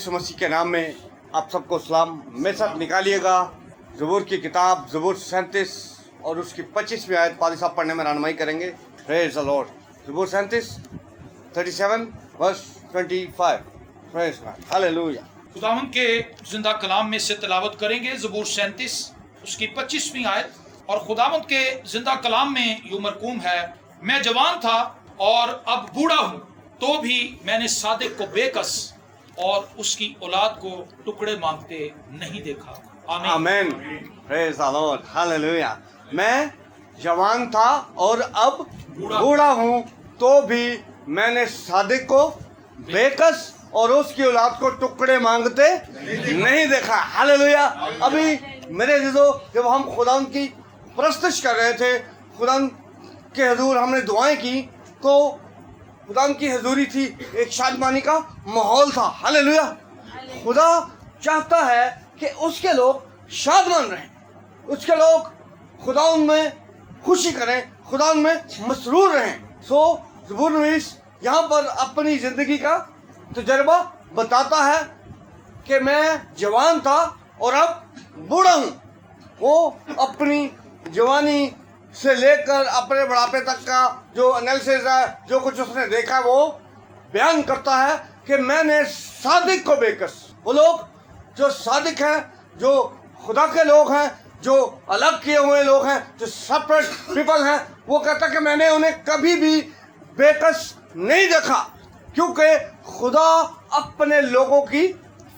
यीशु मसीह के नाम में आप सबको सलाम। मेरे साथ निकालिएगा ज़बूर की किताब ज़बूर 37 और उसकी 25वीं आयत पादी साहब पढ़ने में रहनुमाई करेंगे। Praise the Lord. ज़बूर 37 वर्स 25। Praise God, hallelujah. खुदावंद के जिंदा कलाम में से तिलावत करेंगे ज़बूर 37 उसकी 25वीं आयत। और खुदावंद के जिंदा कलाम में यूं मरकूम है, मैं जवान था और अब बूढ़ा हूँ, तो भी मैंने सादिक को बेकस और उसकी औलाद को टुकड़े मांगते नहीं देखा। आमीन। Praise the Lord, hallelujah. मैं जवान था और अब बूढ़ा हूँ, तो भी मैंने सादिक को बेकस और उसकी औलाद को टुकड़े मांगते नहीं देखा। हालेलुया। अभी मेरे अज़ीज़ों, जब हम खुदा की परस्तिश कर रहे थे, खुदा के हुजूर हमने दुआएं की, तो खुदा की हजूरी थी, एक शादमानी का माहौल था। हालेलुया। खुदा चाहता है कि उसके लोग शादमान रहें, उसके लोग खुदा में खुशी करें, खुदा में मसरूर रहें। ज़बूर नवीस यहाँ पर अपनी ज़िंदगी का तजर्बा बताता है कि मैं जवान था और अब बूढ़ा हूँ। वो अपनी जवानी से लेकर अपने बुढ़ापे तक का जो एनालिसिस है, जो कुछ उसने देखा, वो बयान करता है कि मैंने सादिक को बेकस, वो लोग जो सादिक हैं, जो खुदा के लोग हैं, जो अलग किए हुए लोग हैं, जो सेपरेट पीपल हैं, वो कहता है कि मैंने उन्हें कभी भी बेकस नहीं देखा, क्योंकि खुदा अपने लोगों की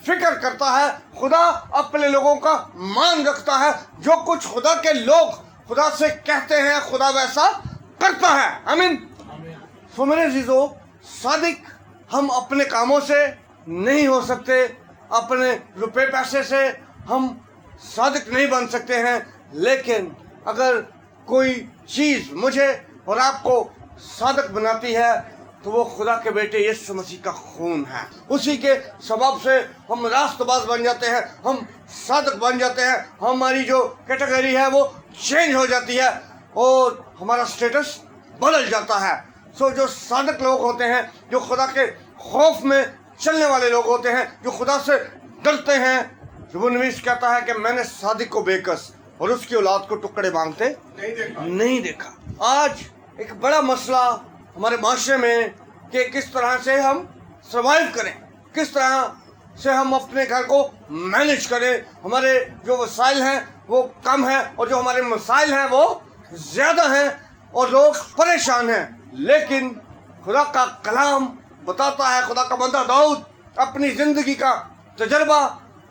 फिक्र करता है, खुदा अपने लोगों का मान रखता है। जो कुछ खुदा के लोग खुदा से कहते हैं, खुदा वैसा करता है। आमीन। तो मेरे अज़ीज़ों, सादिक हम अपने कामों से नहीं हो सकते, अपने रुपए पैसे से हम सादिक नहीं बन सकते हैं, लेकिन अगर कोई चीज़ मुझे और आपको सादिक बनाती है तो वो खुदा के बेटे यीशु मसीह का खून है। उसी के सबब से हम रास्तबाज बन जाते हैं, हम सादिक बन जाते हैं, हमारी जो कैटेगरी है वो चेंज हो जाती है और हमारा स्टेटस बदल जाता है। जो सादिक लोग होते हैं, जो खुदा के खौफ में चलने वाले लोग होते हैं, जो खुदा से डरते हैं, ज़बूर नवीस कहता है कि मैंने सादिक को बेकस और उसकी औलाद को टुकड़े मांगते नहीं देखा। आज एक बड़ा मसला हमारे माशरे में कि किस तरह से हम सर्वाइव करें, किस तरह से हम अपने घर को मैनेज करें। हमारे जो वसाइल हैं वो कम हैं और जो हमारे मसाइल हैं वो ज़्यादा हैं और लोग परेशान हैं। लेकिन खुदा का कलाम बताता है, खुदा का बंदा दाऊद अपनी ज़िंदगी का तजर्बा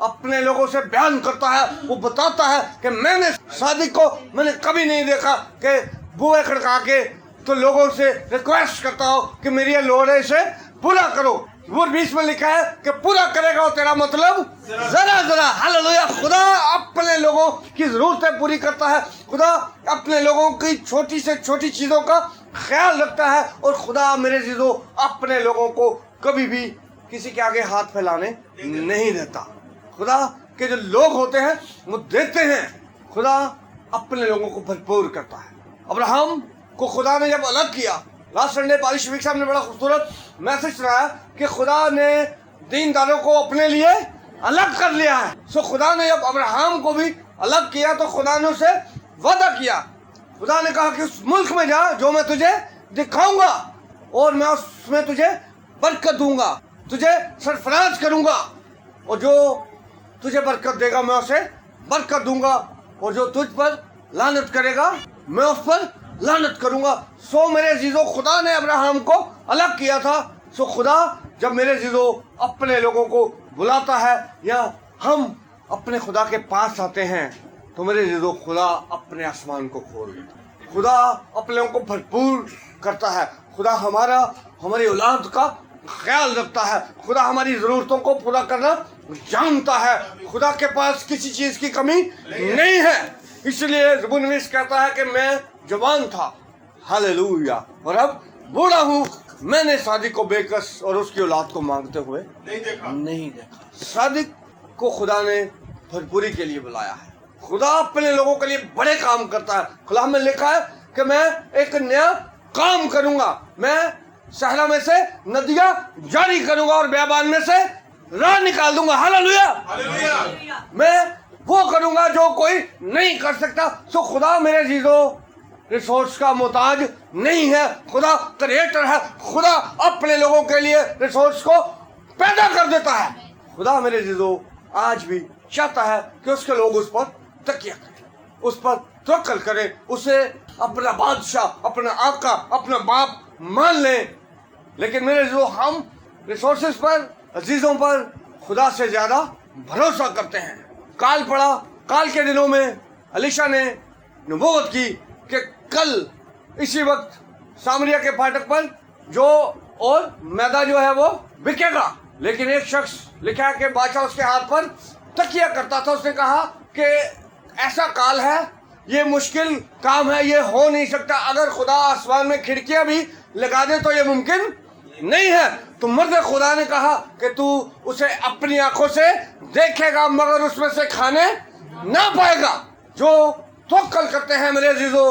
अपने लोगों से बयान करता है। वो बताता है कि मैंने सादिक को मैंने कभी नहीं देखा कि बुए खड़का के तो लोगों से रिक्वेस्ट करता हो कि मेरी ये लोड़ है, इसे पूरा करो। ज़बूर 20 में लिखा है कि पूरा करेगा वो तेरा मतलब जरा जरा। हालेलुया। खुदा अपने लोगों की ज़रूरतें पूरी करता है, खुदा अपने लोगों की छोटी से छोटी चीज़ों का ख्याल रखता है और खुदा मेरे अज़ीज़ों अपने लोगों को कभी भी किसी के आगे हाथ फैलाने नहीं देता। खुदा के जो लोग होते हैं वो देते हैं, खुदा अपने लोगों को भरपूर करता है। अब्राहम को खुदा ने जब अलग किया, लास्ट संडे पाली शफीक साहब ने बड़ा खूबसूरत मैसेज सुनाया कि खुदा ने दीनदारों को अपने लिए अलग कर लिया है। खुदा ने जब अब्राहम को भी अलग किया तो खुदा ने उसे वादा किया, खुदा ने कहा कि उस मुल्क में जा जो मैं तुझे दिखाऊंगा और मैं उसमें तुझे बरकत दूंगा, तुझे सरफराज करूंगा, और जो तुझे बरकत देगा मैं उसे बरकत दूंगा, और जो तुझ पर लानत करेगा मैं उस पर लानत करूंगा। मेरे अज़ीज़ों, खुदा ने अब्राहम को अलग किया था। खुदा जब मेरे अज़ीज़ों अपने लोगों को बुलाता है या हम अपने खुदा के पास आते हैं तो मेरे अज़ीज़ों खुदा अपने आसमान को खोल देता है, खुदा अपने लोगों को भरपूर करता है, खुदा हमारी औलाद का ख्याल रखता है, खुदा हमारी ज़रूरतों को पूरा करना जानता है, खुदा के पास किसी चीज़ की कमी नहीं है। इसलिए ज़बूर नवीस कहता है कि मैं जवान था, हालेलुया, और अब बूढ़ा हूँ, मैंने सादिक को बेकस और उसकी औलाद को मांगते हुए नहीं देखा। सादिक को खुदा ने भरपूरी के लिए बुलाया है। खुदा अपने लोगों के लिए बड़े काम करता है। खुदा में लिखा है कि मैं एक नया काम करूंगा, मैं सहरा में से नदियां जारी करूंगा और बेयाबान में से राह निकाल दूंगा। हालेलुया। मैं वो करूंगा जो कोई नहीं कर सकता। सो खुदा मेरे जीजो रिसोर्स का मोहताज नहीं है, खुदा क्रिएटर है। खुदा अपने लोगों के लिए रिसोर्स को पैदा कर देता है। खुदा मेरे जीजो आज भी चाहता है कि उसके लोग उस पर तकिया करें, उस पर तवक्कल करें, उसे अपना बादशाह, अपना आका, अपना बाप मान लें। लेकिन मेरे जो हम रिसोर्सेज पर, अजीजों पर खुदा से ज्यादा भरोसा करते हैं। काल पड़ा, काल के दिनों में अलीशा ने नबूवत की कि कल इसी वक्त सामरिया के फाटक पर जो और मैदा जो है वो बिकेगा। लेकिन एक शख्स लिखा है कि बादशाह उसके हाथ पर तकिया करता था। उसने कहा कि ऐसा काल है, ये मुश्किल काम है, ये हो नहीं सकता। अगर खुदा आसमान में खिड़कियां भी लगा दे तो ये मुमकिन नहीं है। तो मर्द खुदा ने कहा कि तू उसे अपनी आंखों से देखेगा मगर उसमें से खाने ना पाएगा। जो तवक्कल करते हैं मेरे अजीजों,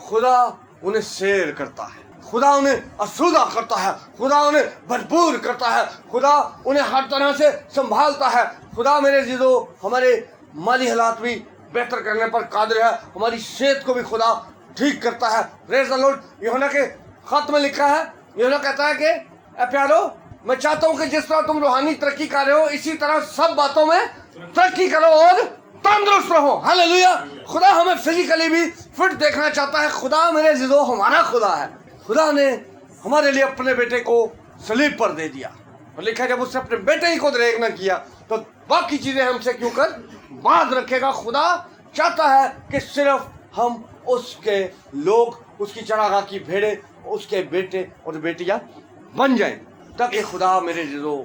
खुदा उन्हें शेर करता है, खुदा उन्हें आसूदा करता है, खुदा उन्हें भरपूर करता है, खुदा उन्हें हर तरह से संभालता है। खुदा मेरे अजीजों हमारे माली हालात भी बेहतर करने पर कादिर है, हमारी सेहत को भी खुदा ठीक करता है। Praise the Lord. यूहन्ना के खत में लिखा है, यूहन्ना कहता है कि ए प्यारो, मैं चाहता हूं कि जिस तरह तुम रूहानी तरक्की कर रहे हो इसी तरह सब बातों में तरक्की करो और तंदुरुस्त रहो। हालेलुया। खुदा हमें फिजिकली भी फिट देखना चाहता है। खुदा मेरे अजीजों हमारा खुदा है। खुदा ने हमारे लिए अपने बेटे को सलीब पर दे दिया और लिखा जब उसने अपने बेटे ही को दरेक न किया तो बाकी चीजें हमसे क्यों कर बांध रखेगा। खुदा चाहता है कि सिर्फ हम उसके लोग, उसकी चरागाह की भेड़े, उसके बेटे और बेटियां बन जाएं, ताकि खुदा मेरे अजीजों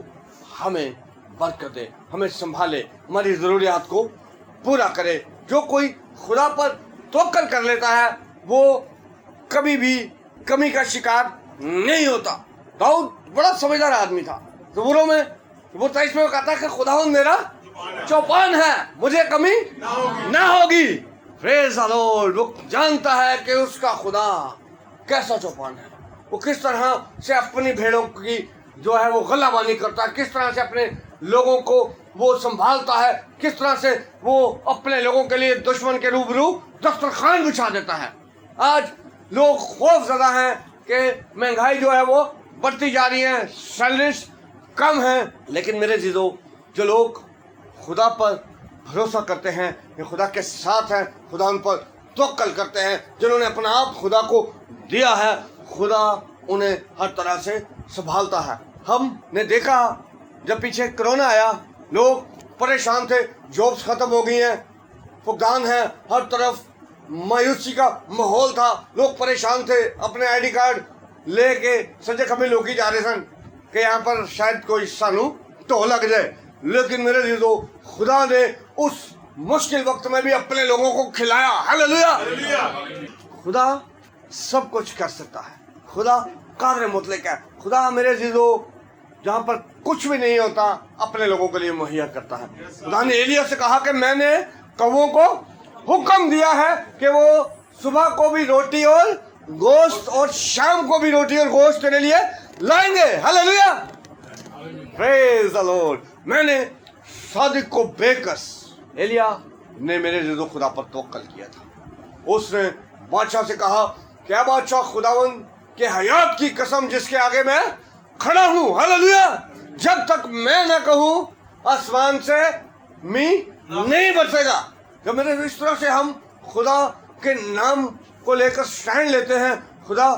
हमें बरकत दे, हमें संभाले, हमारी जरूरियात को पूरा करे। जो कोई खुदा पर तवक्कल कर लेता है वो कभी भी कमी का शिकार नहीं होता। दाऊद बड़ा समझदार आदमी था। ज़बूरों में वो 23 में कहता है कि खुदावंद मेरा चौपान है, मुझे कमी ना होगी। Praise the Lord. वो जानता है कि उसका खुदा कैसा चौपान है, वो किस तरह से अपनी भेड़ों की जो है वो गलाबानी करता है, किस तरह से अपने लोगों को वो संभालता है, किस तरह से वो अपने लोगों के लिए दुश्मन के रूबरू दस्तरखान बिछा देता है। आज लोग खौफ ज़दा हैं कि महंगाई जो है वो बढ़ती जा रही है, सैलरीज कम है। लेकिन मेरे जीजो, जो लोग खुदा पर भरोसा करते हैं, ये खुदा के साथ हैं, खुदा उन पर तवक्कल करते हैं, जिन्होंने अपना आप खुदा को दिया है, खुदा उन्हें हर तरह से संभालता है। हमने देखा जब पीछे कोरोना आया लोग परेशान थे, जॉब्स खत्म हो गई हैं, फुकदान है, हर तरफ मायूसी का माहौल था, लोग परेशान थे, अपने आईडी कार्ड लेके सजे खबे लोग ही जा रहे सन कि यहाँ पर शायद कोई सानू तो लग जाए। लेकिन मेरे जीजो, खुदा ने उस मुश्किल वक्त में भी अपने लोगों को खिलाया। हालेलुया। खुदा सब कुछ कर सकता है, खुदा कादिर मुतलक है। खुदा मेरे जीजो जहाँ पर कुछ भी नहीं होता अपने लोगों के लिए मुहैया करता है। खुदा ने एलिया से कहा कि मैंने कौवों को हुक्म दिया है कि वो सुबह को भी रोटी और गोश्त और शाम को भी रोटी और गोश्त तेरे लिए लाएंगे। हालेलुया। Praise the Lord. मैंने सादिक को बेकस, एलिया ने मेरे जीजो खुदा पर तवक्कल किया था। उसने बादशाह से कहा, क्या बादशाह खुदावंद के हयात की कसम जिसके आगे मैं खड़ा हूं, हालेलुया, जब तक मैं ना कहूं आसमान से मींह नहीं बरसेगा। जब मेरे इस तरह से हम खुदा के नाम को लेकर स्टैंड लेते हैं, खुदा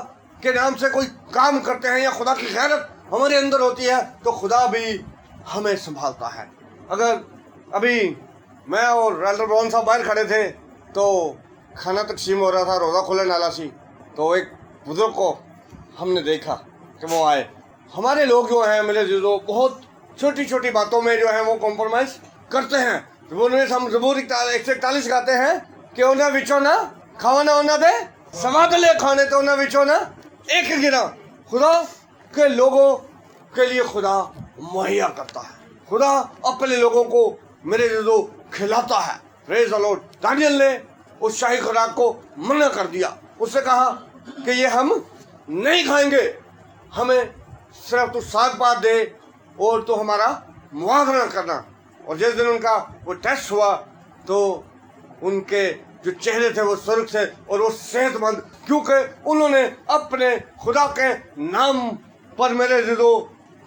के नाम से कोई काम करते हैं या खुदा की गैरत हमारे अंदर होती है, तो खुदा भी हमें संभालता है। अगर अभी मैं और रेल्डर ब्राउन साहब बाहर खड़े थे तो खाना तकसीम हो रहा था, रोज़ा खुले नाला सी, तो एक बुजुर्ग को हमने देखा कि वो आए। हमारे लोग जो हैं मेरे जीजो बहुत छोटी छोटी बातों में जो है वो कॉम्प्रोमाइज़ करते हैं। हम ज़बूर 141 गाते हैं कि उन्हें विचो ना खाना उन्हें दे समाध ले खाने तो उन्हें विचो ना एक गिरा। खुदा के लोगों के लिए खुदा मुहैया करता है, खुदा अपने लोगों को मेरे जीजो खिलाता है। Praise the Lord. दानियल ने उस शाही खुराक को मना कर दिया, उससे कहा कि ये हम नहीं खाएंगे, हमें सिर्फ तू साग पात दे और तो हमारा मुआवजा करना। और जिस दिन उनका वो टेस्ट हुआ तो उनके जो चेहरे थे वो सुर्ख थे और वो सेहतमंद, क्योंकि उन्होंने अपने खुदा के नाम पर मेरे अज़ीज़ों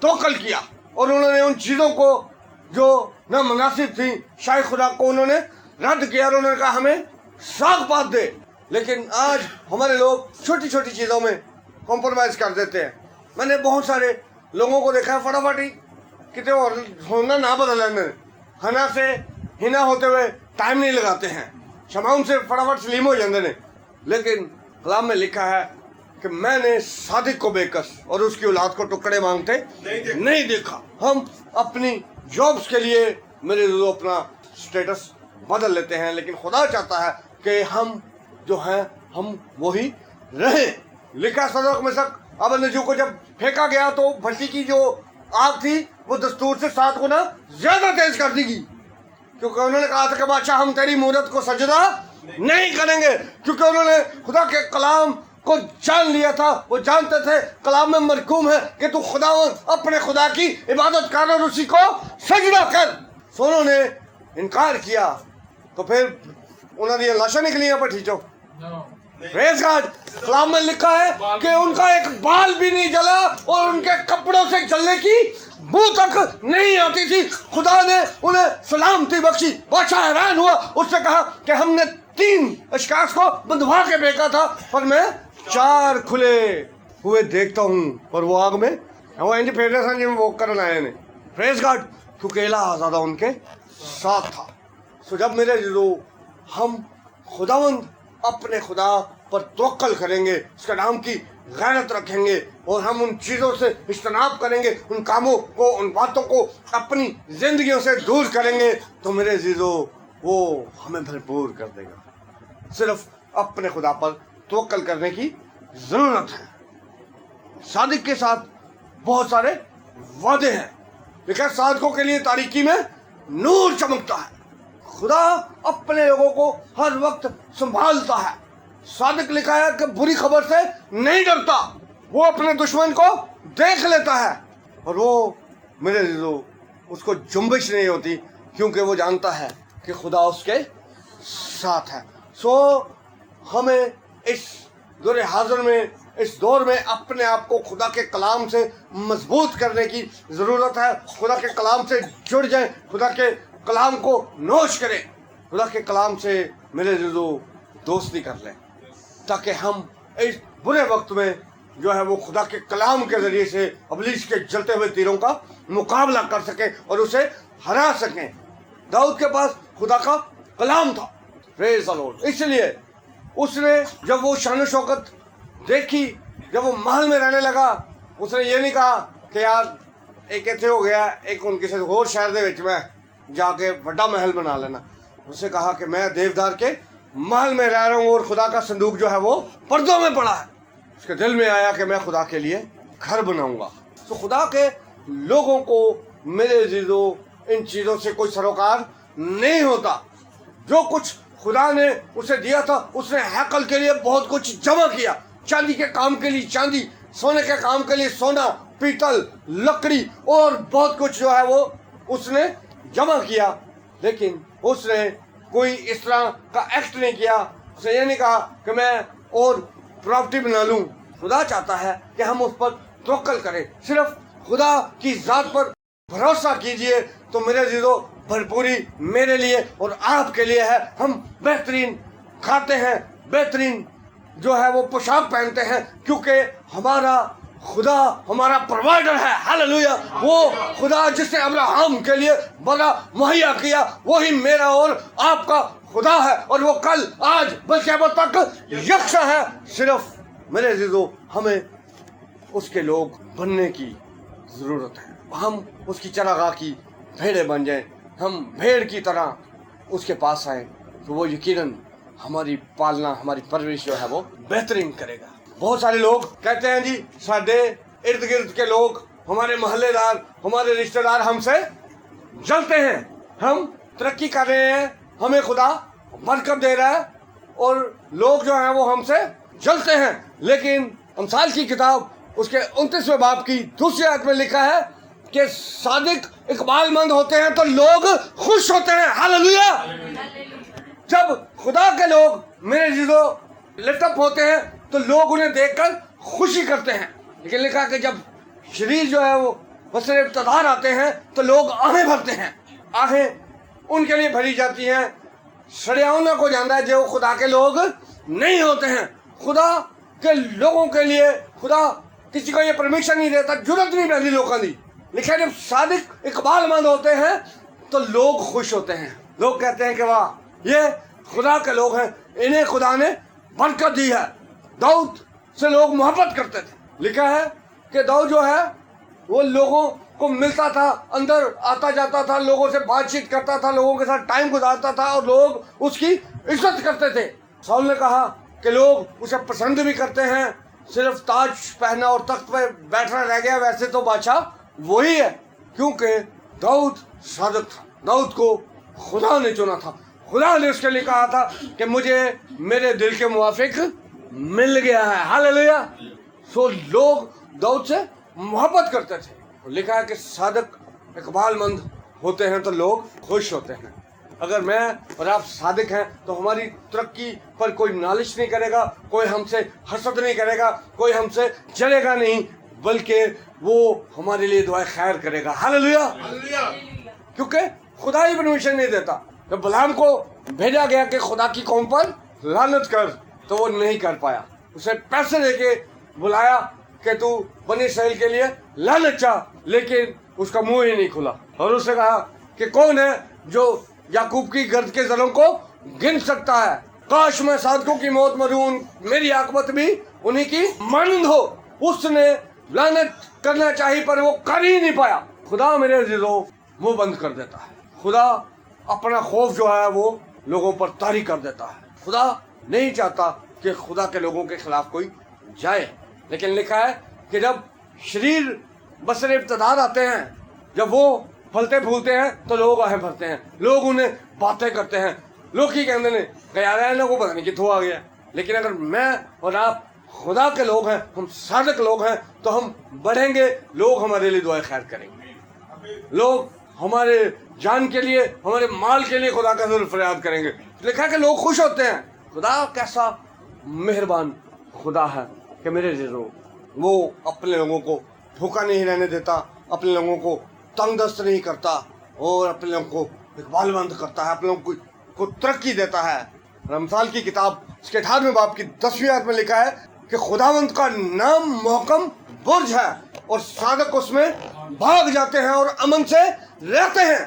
तवक्कुल किया और उन्होंने उन चीज़ों को जो नामुनासिब थी शायद खुदा को उन्होंने रद्द किया और उन्होंने कहा हमें साग पात दे। लेकिन आज हमारे लोग छोटी छोटी चीज़ों में कॉम्प्रोमाइज़ कर देते हैं। मैंने बहुत सारे लोगों को देखा है फटाफट ही कितने और होना ना बदल हना से हिना होते हुए टाइम नहीं लगाते हैं, क्षमाओं से फटाफट सलीम हो जाते हैं। लेकिन कलाम में लिखा है कि मैंने सादिक को बेकस और उसकी औलाद को टुकड़े मांगते नहीं देखा। हम अपनी जॉब्स के लिए मेरे जो अपना स्टेटस बदल लेते हैं, लेकिन खुदा चाहता है कि हम जो हैं हम वही रहें। लिखा सदक में शक अबदनजू को जब फेंका गया तो भट्टी की जो आग थी वो दस्तूर से 7 गुना ज्यादा तेज कर देगी, क्योंकि उन्होंने कहा था कि बादशाह हम तेरी मूरत को सजदा नहीं करेंगे, क्योंकि उन्होंने खुदा के कलाम को जान लिया था। वो जानते थे कलाम में मरकूम है कि तू खुदा अपने खुदा की इबादत कर और उसी को सजदा कर। सो उन्होंने इनकार किया तो फिर उन्होंने लाशा निकलियां पर ठीचो। Praise God. कलाम में लिखा है कि उनका एक बाल भी नहीं जला और उनके कपड़ों से जलने की बू तक नहीं आती थी। खुदा ने उन्हें सलामती बख्शी। बादशाह हैरान हुआ, उससे कहा कि हमने 3 अशखास को बंधवा के फेंका था पर मैं 4 खुले हुए देखता हूँ और वो आग में वो इंज फेरने संजय में वो करना आए ने। Praise God. क्योंकि एला आज़ादा उनके साथ था। सो जब मेरे जो हम खुदावंद अपने खुदा पर तवक्कुल करेंगे, उसका नाम की गैरत रखेंगे और हम उन चीज़ों से इज्तनाब करेंगे, उन कामों को उन बातों को अपनी जिंदगियों से दूर करेंगे तो मेरे अज़ीज़ों वो हमें भरपूर कर देगा। सिर्फ अपने खुदा पर तवक्कुल करने की ज़रूरत है। सादिक के साथ बहुत सारे वादे हैं। लेकिन सादिकों के लिए तारीकी में नूर चमकता है। खुदा अपने लोगों को हर वक्त संभालता है। सादिक लिखा है कि बुरी खबर से नहीं डरता, वो अपने दुश्मन को देख लेता है और वो मेरे अज़ीज़ों उसको जुम्बिश नहीं होती, क्योंकि वो जानता है कि खुदा उसके साथ है। सो हमें इस दौर हाज़िर में, इस दौर में अपने आप को खुदा के कलाम से मजबूत करने की ज़रूरत है। खुदा के कलाम से जुड़ जाएं, खुदा के कलाम को नोश करें, खुदा के कलाम से मेरे अज़ीज़ों दोस्ती कर लें, ताकि हम इस बुरे वक्त में जो है वो खुदा के कलाम के ज़रिए से इब्लीस के जलते हुए तीरों का मुकाबला कर सकें और उसे हरा सकें। दाऊद के पास खुदा का कलाम था। Praise the Lord. इसलिए उसने जब वो शान शौकत देखी, जब वो महल में रहने लगा, उसने ये नहीं कहा कि यार एक इतने हो गया, एक उन किसी होर शहर दे विच में जाके बड़ा महल बना लेना। उसने कहा कि मैं देवदार के महल में रह रहा हूँ और खुदा का संदूक जो है वो पर्दों में पड़ा है। उसके दिल में आया कि मैं खुदा के लिए घर बनाऊंगा। तो खुदा के लोगों को मेरे अज़ीज़ों इन चीज़ों से कोई सरोकार नहीं होता। जो कुछ खुदा ने उसे दिया था, उसने हैकल के लिए बहुत कुछ जमा किया, चांदी के काम के लिए चांदी, सोने के काम के लिए सोना, पीतल, लकड़ी और बहुत कुछ जो है वो उसने जमा किया। लेकिन उसने कोई इस तरह का एक्ट नहीं किया। उसने ये नहीं कहा कि मैं और प्रॉपर्टी बना लूँ। खुदा चाहता है कि हम उस पर तवक्कुल करें। सिर्फ खुदा की ज़ात पर भरोसा कीजिए तो मेरे अज़ीज़ों भरपूरी मेरे लिए और आपके लिए है। हम बेहतरीन खाते हैं, बेहतरीन जो है वो पोशाक पहनते हैं, क्योंकि हमारा खुदा हमारा प्रोवाइडर है। हालेलुया। वो खुदा जिसने अब्राहम के लिए बड़ा मुहैया किया, वही मेरा और आपका खुदा है और वो कल आज बल्कि अब तक यकसा है। सिर्फ मेरे अज़ीज़ों हमें उसके लोग बनने की ज़रूरत है। हम उसकी चरागाह की भेड़े बन जाएं, हम भेड़ की तरह उसके पास आए तो वो यकीनन हमारी पालना, हमारी परवरिश जो है वो बेहतरीन करेगा। बहुत सारे लोग कहते हैं जी साढ़े इर्द गिर्द के लोग, हमारे मोहल्लेदार, हमारे रिश्तेदार हमसे जलते हैं। हम तरक्की कर रहे हैं, हमें खुदा बरकत दे रहा है और लोग जो हैं वो हमसे जलते हैं। लेकिन अमसाल की किताब उसके 29वें बाब की दूसरी आयत में लिखा है कि सादिक इकबालमंद होते हैं तो लोग खुश होते हैं। हालेलुया। जब खुदा के लोग मेरे जीजो लिफ्टअप होते हैं तो लोग उन्हें देखकर खुशी करते हैं। लेकिन लिखा कि जब शरीर जो है वो बसरे इब्तिदार आते हैं तो लोग आहें भरते हैं। आहें उनके लिए भरी जाती हैं सड़ियाउना को जानता है जो खुदा के लोग नहीं होते हैं। खुदा के लोगों के लिए खुदा किसी को ये परमिशन नहीं देता, जुर्रत नहीं पहली लोगों की। लेकिन जब सादिक इकबालमंद होते हैं तो लोग खुश होते हैं। लोग कहते हैं कि वाह ये खुदा के लोग हैं, इन्हें खुदा ने बरकत दी है। दाऊद से लोग मोहब्बत करते थे। लिखा है कि दाऊद जो है वो लोगों को मिलता था, अंदर आता जाता था, लोगों से बातचीत करता था, लोगों के साथ टाइम गुजारता था और लोग उसकी इज्जत करते थे। शाऊल ने कहा कि लोग उसे पसंद भी करते हैं, सिर्फ ताज पहना और तख्त पर बैठना रह गया, वैसे तो बादशाह वही है, क्योंकि दाऊद सादिक था। दाऊद को खुदा ने चुना था। खुदा ने उसके लिए कहा था कि मुझे मेरे दिल के मुवाफिक मिल गया है। हालेलुया। सो लोग दाऊद से मोहब्बत करते थे। लिखा है कि सादिक इकबालमंद होते हैं तो लोग खुश होते हैं। अगर मैं और आप सादिक हैं तो हमारी तरक्की पर कोई नालिश नहीं करेगा, कोई हमसे हसद नहीं करेगा, कोई हमसे जलेगा नहीं, बल्कि वो हमारे लिए दुआ खैर करेगा। हालेलुया। क्योंकि खुदा ही परमिशन नहीं देता। जब बलाम को भेजा गया कि खुदा की कौम पर लानत कर, तो वो नहीं कर पाया। उसे पैसे देके बुलाया कि तू बनी इसराइल के लिए लानत चाह, लेकिन उसका मुंह ही नहीं खुला। और उसने कहा कि कौन है जो याकूब की गर्द के जलों को गिन सकता है। काश मैं सादिकों की मौत मरूं, मेरी आकबत भी उन्हीं की मानंद हो। उसने लानत करना चाहिए पर वो कर ही नहीं पाया। खुदा मेरे अज़ीज़ों मुंह बंद कर देता है। खुदा अपना खौफ जो है वो लोगों पर तारी कर देता है। खुदा नहीं चाहता कि खुदा के लोगों के खिलाफ कोई जाए। लेकिन लिखा है कि जब शरीर बसरे इब्तिदार आते हैं, जब वो फलते फूलते हैं तो लोग आहें भरते हैं, लोग उन्हें बातें करते हैं। लोग ही कहते हैं कि यार इन्हें को पता नहीं कितों आ गया। लेकिन अगर मैं और आप खुदा के लोग हैं, हम सादिक लोग हैं, तो हम बढ़ेंगे, लोग हमारे लिए दुआ खैर करेंगे, लोग हमारे जान के लिए, हमारे माल के लिए खुदा का ज़रूर फरियाद करेंगे। लिखा कि लोग खुश होते हैं। खुदा कैसा मेहरबान खुदा है कि मेरे अज़ीज़ों वो अपने लोगों को भूखा नहीं रहने देता, अपने लोगों को तंग दस्त नहीं करता और अपने लोगों को इकबालमंद करता है, अपने लोगों को तरक्की देता है। रमसाल की किताब इसके 18वें बाब की 10वीं आयत में लिखा है कि खुदावंद का नाम मोहकम बुर्ज है और सादिक उसमें भाग जाते हैं और अमन से रहते हैं।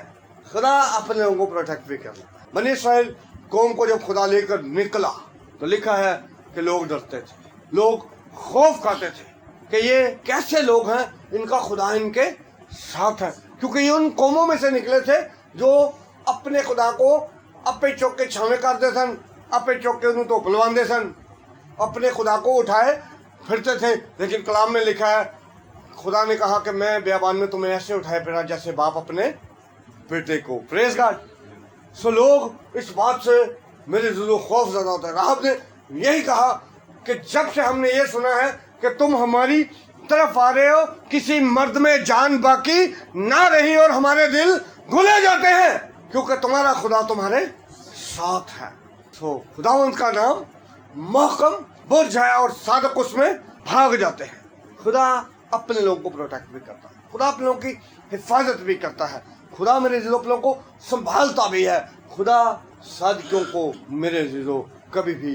खुदा अपने लोगों को प्रोटेक्ट भी करता है। बनी इसराइल कौम को जब खुदा लेकर निकला तो लिखा है कि लोग डरते थे, लोग खौफ खाते थे कि ये कैसे लोग हैं, इनका खुदा इनके साथ है। क्योंकि ये उन कौमों में से निकले थे जो अपने खुदा को अपे चौक के छावे करते सन, अपे चौक के तो पलवानते सन, अपने खुदा को उठाए फिरते थे। लेकिन कलाम में लिखा है खुदा ने कहा कि मैं बियाबान में तुम्हें ऐसे उठाए फिरा जैसे बाप अपने बेटे को। Praise God. सो लोग इस बात से मेरे ज़रूर खौफ ज़्यादा होता है। राहब ने यही कहा कि जब से हमने ये सुना है कि तुम हमारी तरफ आ रहे हो, किसी मर्द में जान बाकी ना रही और हमारे दिल घुले जाते हैं क्योंकि तुम्हारा खुदा तुम्हारे साथ है। तो खुदावंद का नाम मोहकम बुर्ज है और सादिक उसमें भाग जाते हैं। खुदा अपने लोगों को प्रोटेक्ट भी करता है, खुदा अपने लोगों की हिफाजत भी करता है, खुदा मेरे अज़ीज़ों अपने लोगों को संभालता भी है। खुदा सादिकों को मेरे अज़ीज़ों कभी भी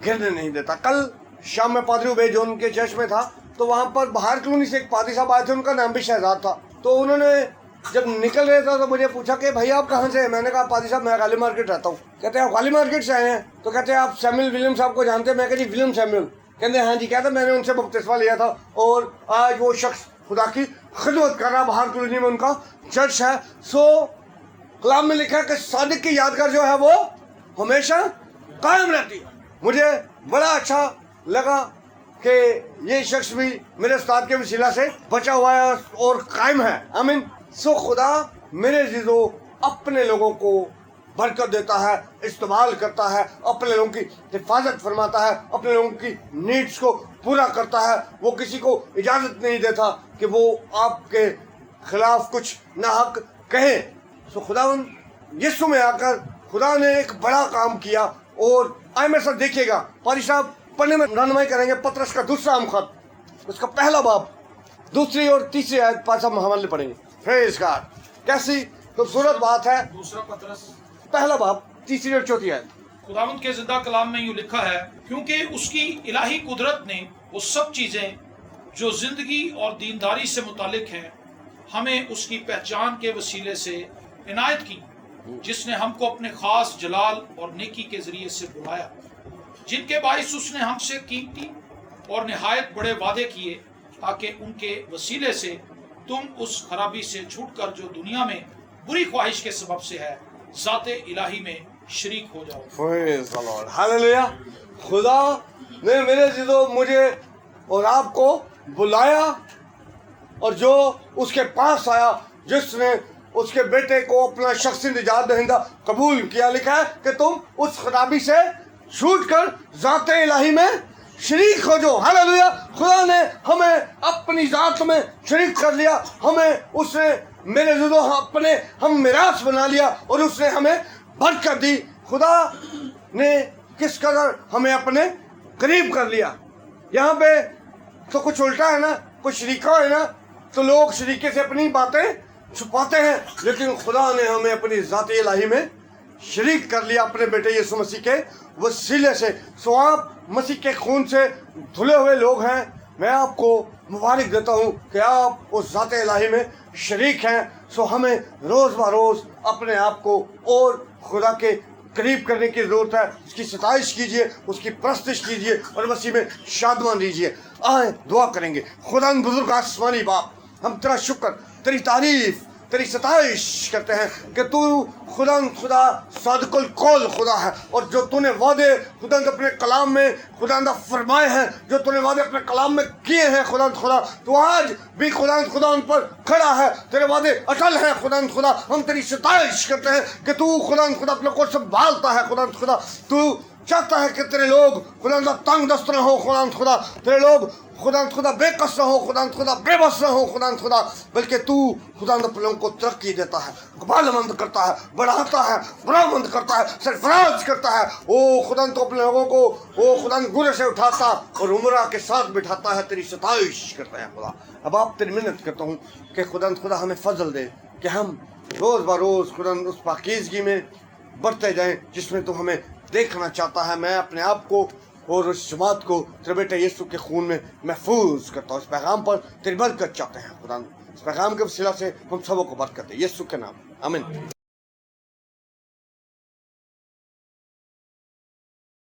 गिरने नहीं देता। कल शाम में पादरी उबैद जो उनके चर्च में था तो वहाँ पर बाहर कॉलोनी से एक पादरी साहब आए थे, उनका नाम भी शहजाद था। तो उन्होंने जब निकल रहे थे तो मुझे पूछा कि भाई आप कहाँ से हैं? मैंने कहा पादरी साहब मैं काली मार्केट रहता हूँ। कहते हैं आप काली मार्केट से आए हैं? तो कहते हैं आप सैमुअल विलियम साहब को जानते हैं? मैं कहती विलियम सैमुअल। कहते हाँ जी। कहते मैंने उनसे बपतिस्मा लिया था और आज वो शख्स खुदा की खिदमत कर रहा, बाहर कॉलोनी में उनका चर्च है। सो कलाम में लिखा है कि सादिक की यादगार जो है वो हमेशा कायम रहती है। मुझे बड़ा अच्छा लगा कि ये शख्स भी मेरे उस्ताद के वसीला से बचा हुआ है और कायम है। आमीन। सो खुदा मेरे अज़ीज़ों अपने लोगों को बरकत देता है, इस्तेमाल करता है, अपने लोगों की हिफाजत फरमाता है, अपने लोगों की नीड्स को पूरा करता है। वो किसी को इजाज़त नहीं देता कि वो आपके खिलाफ कुछ नाहक कहें। तो खुदावन यीशु में आकर खुदा ने एक बड़ा काम किया। और आए मेरे साथ देखिएगा, पारी साहब पढ़ने में रहनुमाई करेंगे पतरस का दूसरा मुखत, उसका पहला बाब, दूसरी और तीसरी आयत पारी साहब हमारे पढ़ेंगे। प्रेज गॉड, कैसी खूबसूरत बात है। दूसरा पतरस पहला बाब, तीसरी और चौथी आयत। खुदावंद के जिंदा कलाम में यूं लिखा है, क्योंकि उसकी इलाही कुदरत ने वो सब चीजें जो जिंदगी और दीनदारी से मुतालिक हैं हमें उसकी पहचान के वसीले से इनायत की, जिसने हमको अपने खास जलाल और नेकी के जरिए से बुलाया, जिनके बाइस उसने हमसे कीमती और निहायत बड़े वादे किए, ताकि उनके वसीले से तुम उस खराबी से छूटकर जो दुनिया में बुरी ख्वाहिश के सबब से है, ज़ाते इलाही में शरीक हो जाओ। Praise the Lord. Hallelujah. खुदा ने मेरे जिदो मुझे और आपको बुलाया और जो उसके पास आया, जिसने उसके बेटे को अपना शख्सी निजात दहिंदा कबूल किया, लिखा है कि तुम उस खराबी से छूट कर ज़ाते इलाही में शरीक हो जाओ। हालेलुया। खुदा ने हमें अपनी ज़ात में शरीक कर लिया, हमें उसने मेरे जिदो अपने हम मिरास बना लिया और उसने हमें बरकत दी। खुदा ने किस कदर हमें अपने करीब कर लिया। यहाँ पे तो कुछ उल्टा है ना, कुछ शरीका है ना, तो लोग शरीके से अपनी बातें छुपाते हैं, लेकिन खुदा ने हमें अपनी ज़ाती इलाही में शरीक कर लिया अपने बेटे यीशु मसीह के वसीले से। सो आप मसीह के खून से धुले हुए लोग हैं। मैं आपको मुबारक देता हूँ कि आप उस ज़ाते इलाही में शरीक हैं। सो हमें रोज़ ब रोज़ अपने आप को और खुदा के करीब करने की ज़रूरत है। उसकी सताइश कीजिए, उसकी परस्तिश कीजिए और मसीह में शादमान लीजिए। आए दुआ करेंगे। खुदा बुजुर्ग आसमानी बाप, हम तेरा शुक्र, तेरी तारीफ, तेरी सताइश करते हैं कि तू खुदा सादिकुल कौल खुदा है, और जो तूने वादे खुदा अपने कलाम में खुदा फरमाए हैं, जो तूने वादे अपने कलाम में किए हैं खुदा तो आज भी खुदा उन पर खड़ा है। तेरे वादे अटल हैं खुदा। हम तेरी सताइश करते हैं कि तू खुदा अपने को संभालता है खुदा। तू चाहता है कि तेरे लोग खुदा तंग दस्त न हो खुदा, तेरे लोग खुदा बेकस न हो खुदा, बेबस न हो खुदा, बल्कि तू खुदा अपने लोगों को तरक्की देता है, कबालमंद करता है, बढ़ाता है, बरामद करता है, सरफराज करता है। ओ खुदा तो अपने लोगों को ओ खुदा गुरे से उठाता और उमरा के साथ बिठाता है। तेरी सताइश करता है खुदा। अब आप तेरी मिन्नत करता हूँ कि खुदा हमें फजल दे कि हम रोज़ ब रोज़ खुदा उस पाकीज़गी में बढ़ते जाएं जिसमें तू हमें देखना चाहता है। मैं अपने आप को और उस जमात को तेरे बेटे यीशु के खून में महफूज करता हूँ। इस पैगाम पर तेरी बरकत चाहते हैं खुदा। इस पैगाम के वसीला से हम सबों को बरकत है, यीशु के नाम, आमीन।